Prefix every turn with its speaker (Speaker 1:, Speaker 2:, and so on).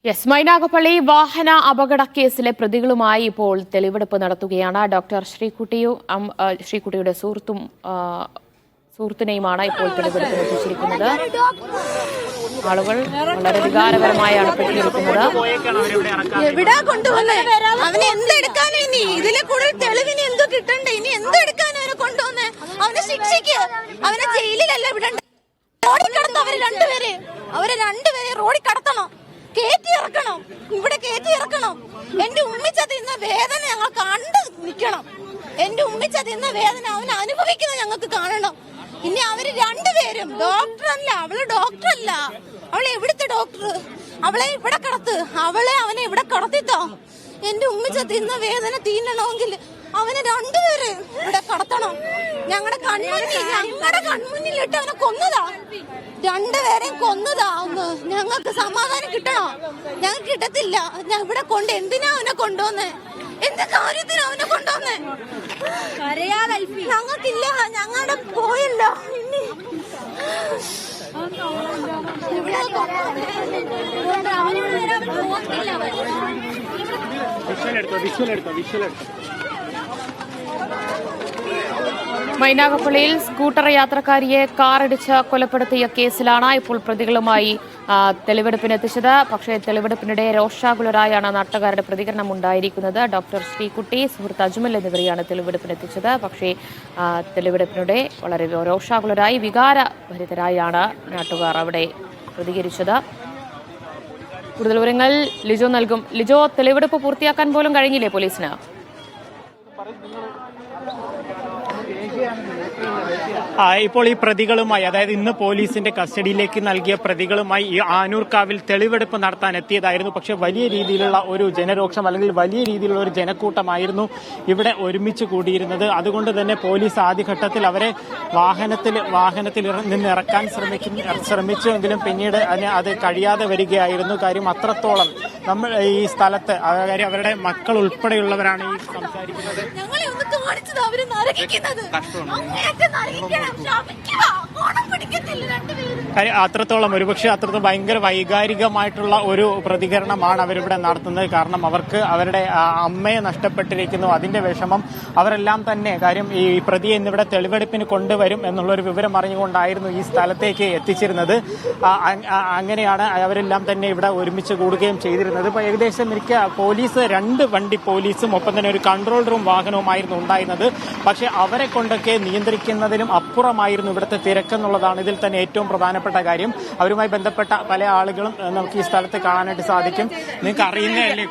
Speaker 1: Yes, Mynagappally വാഹന അപകട കേസിലെ പ്രതികളുമായി ഇപ്പോൾ തെളിവെടുപ്പ് നടത്തുകയാണ്. ഡോക്ടർ ശ്രീകുട്ടിയുടെ സുഹൃത്തിനെയുമാണ് ഇപ്പോൾ തെളിവെടുപ്പിന് എത്തിച്ചിരിക്കുന്നത്. ആളുകൾ വളരെ വികാരപരമായാണ് പ്രതികരിക്കുന്നത്.
Speaker 2: എവിടാ കൊണ്ടുവന്നേ? അവനെ എന്തെടുക്കാനോ? ഇനി ഇതിലെ കൂടുതൽ തെളിവിന് എന്തോ കിട്ടണ്ടേ? ഇനി എന്തെടുക്കാനോ അവനെ കൊണ്ടുവന്നേ? അവനെ ശിക്ഷിക്ക്. അവനെ ജയിലിലല്ല വിടണ്ട. റോഡിൽ കടത്തണം. അവരെ രണ്ടുപേരെ റോഡിൽ കടത്തണം. കേറ്റി ഇറക്കണം. ഇവിടെ കേറ്റി ഇറക്കണം. എന്റെ ഉമ്മിച്ച തിന്ന വേദന ഞങ്ങൾ കണ്ടു നിൽക്കണം. എന്റെ ഉമ്മിച്ച തിന്ന വേദന അവൻ അനുഭവിക്കുന്നത് ഞങ്ങൾക്ക് കാണണം. ഇനി അവര് രണ്ടുപേരും ഡോക്ടറല്ല, അവള് ഡോക്ടറല്ല. അവളെ എവിടുത്തെ ഡോക്ടർ? അവളെ ഇവിടെ കടത്ത്. അവനെ ഇവിടെ കടത്തിത്തോ. എന്റെ ഉമ്മിച്ച തിന്ന വേദന തീന്നണമെങ്കിൽ അവനെ രണ്ടുപേര് ഇവിടെ കടത്തണം. ഞങ്ങളുടെ കൺമുന്നിലിട്ട് അവനെ കൊന്നതാ. രണ്ടുപേരെയും കൊന്നതാ. ഞങ്ങൾക്ക് സമാധാനം കിട്ടണോ? ഞങ്ങൾക്ക് കിട്ടത്തില്ല. ഞാൻ ഇവിടെ എന്തിനാ അവനെ കൊണ്ടുവന്നേ? എന്ത് കാര്യത്തിനാ അവനെ കൊണ്ടുവന്നേ? ഞങ്ങൾക്കില്ല. ഞങ്ങളുടെ പോയല്ലോ. ഇനി
Speaker 1: മൈനാഗപ്പള്ളിയിൽ സ്കൂട്ടർ യാത്രക്കാരിയെ കാറിടിച്ച് കൊലപ്പെടുത്തിയ കേസിലാണ് ഇപ്പോൾ പ്രതികളുമായി തെളിവെടുപ്പിനെത്തിച്ചത്. പക്ഷേ തെളിവെടുപ്പിനിടെ രോഷാകുലരായാണ് നാട്ടുകാരുടെ പ്രതികരണം ഉണ്ടായിരിക്കുന്നത്. ഡോക്ടർ ശ്രീകുട്ടി, സുഹൃത്ത് അജ്മൽ എന്നിവരെയാണ് തെളിവെടുപ്പിനെത്തിച്ചത്. പക്ഷേ തെളിവെടുപ്പിനിടെ വളരെ രോഷാകുലരായി വികാരഭരിതരായാണ് നാട്ടുകാർ അവിടെ പ്രതികരിച്ചത്. കൂടുതൽ വിവരങ്ങൾ ലിജോ നൽകും. ലിജോ, തെളിവെടുപ്പ് പൂർത്തിയാക്കാൻ പോലും കഴിഞ്ഞില്ലേ പോലീസിന്?
Speaker 3: ഇപ്പോൾ ഈ പ്രതികളുമായി, അതായത് ഇന്ന് പോലീസിന്റെ കസ്റ്റഡിയിലേക്ക് നൽകിയ പ്രതികളുമായി ഈ ആനൂർക്കാവിൽ തെളിവെടുപ്പ് നടത്താൻ എത്തിയതായിരുന്നു. പക്ഷെ വലിയ രീതിയിലുള്ള ഒരു ജനരോക്ഷം അല്ലെങ്കിൽ വലിയ രീതിയിലുള്ള ഒരു ജനക്കൂട്ടമായിരുന്നു ഇവിടെ ഒരുമിച്ച് കൂടിയിരുന്നത്. അതുകൊണ്ട് തന്നെ പോലീസ് ആദ്യഘട്ടത്തിൽ അവരെ വാഹനത്തിൽ നിന്ന് ഇറക്കാൻ ശ്രമിച്ചുവെങ്കിലും പിന്നീട് അത് കഴിയാതെ വരികയായിരുന്നു. കാര്യം അത്രത്തോളം നമ്മൾ ഈ സ്ഥലത്ത് അവരുടെ മക്കൾ ഉൾപ്പെടെയുള്ളവരാണ് ഈ സംസാരിക്കുന്നത്. അത്രത്തോളം ഒരുപക്ഷെ അത്രത്തോളം ഭയങ്കര വൈകാരികമായിട്ടുള്ള ഒരു പ്രതികരണമാണ് അവരിവിടെ നടത്തുന്നത്. കാരണം അവർക്ക് അവരുടെ അമ്മയെ നഷ്ടപ്പെട്ടിരിക്കുന്നു, അതിന്റെ വിഷമം അവരെല്ലാം തന്നെ. കാര്യം ഈ പ്രതിയെ ഇന്നിവിടെ തെളിവെടുപ്പിന് കൊണ്ടുവരും എന്നുള്ളൊരു വിവരം അറിഞ്ഞുകൊണ്ടായിരുന്നു ഈ സ്ഥലത്തേക്ക് എത്തിച്ചിരുന്നത്. അങ്ങനെയാണ് അവരെല്ലാം തന്നെ ഇവിടെ ഒരുമിച്ച് കൂടുകയും ചെയ്തിരുന്നത്. ഇപ്പൊ ഏകദേശം പോലീസ് 2 വണ്ടി പോലീസും ഒപ്പം തന്നെ ഒരു കൺട്രോൾ റൂം വാഹനവുമായിരുന്നു ഉണ്ടായിരുന്നത്. പക്ഷെ അവരെ കൊണ്ടൊക്കെ നിയന്ത്രിക്കുന്നതിനും അപ്പുറമായിരുന്നു ഇവിടുത്തെ തിരക്കെന്നുള്ളതാണ് ഇതിൽ തന്നെ ഏറ്റവും പ്രധാനപ്പെട്ട കാര്യം. അവരുമായി ബന്ധപ്പെട്ട പല ആളുകളും നമുക്ക് ഈ സ്ഥലത്ത് കാണാനായിട്ട് സാധിക്കും. നിങ്ങൾക്ക് അറിയുന്നതല്ലേ,